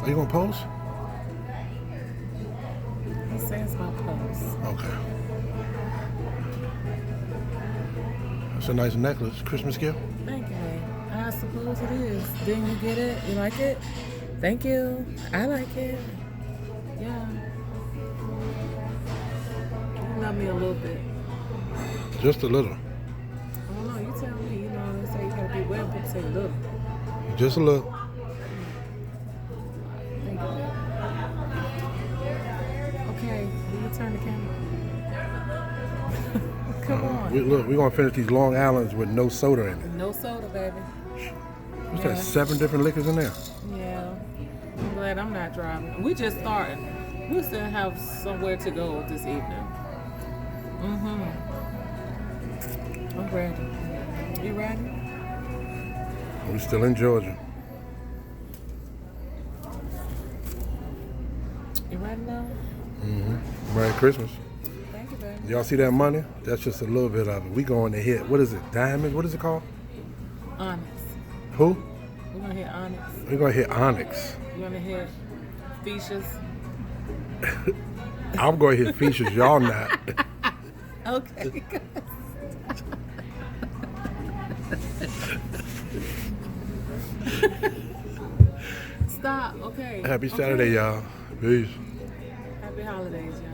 Are you gonna post? He says my post. Okay. That's a nice necklace. Christmas gift? Thank you, man. I suppose it is. Didn't you get it? You like it? Thank you. I like it. Yeah. You love me a little bit. Just a little. I don't know. You tell me. You know, they say you gotta be well. People say little. Just a little. Thank you. Okay. Will you turn the camera? Come on. We're gonna finish these Long Islands with no soda in it. No soda, baby. What's Yeah. that? 7 different liquors in there. Yeah. I'm glad I'm not driving. We just started. We still have somewhere to go this evening. I'm ready. You ready? We're still in Georgia. You ready now? Merry Christmas. Thank you, baby. Y'all see that money? That's just a little bit of it. We going to hit. What is it? Diamonds? What is it called? Onyx. Who? We're gonna hit Onyx. We're gonna hit Onyx. We're gonna hit Features. I'm gonna hit features. Y'all not. Okay. Stop. Okay. Happy Okay. Saturday, y'all. Peace. Happy holidays, y'all.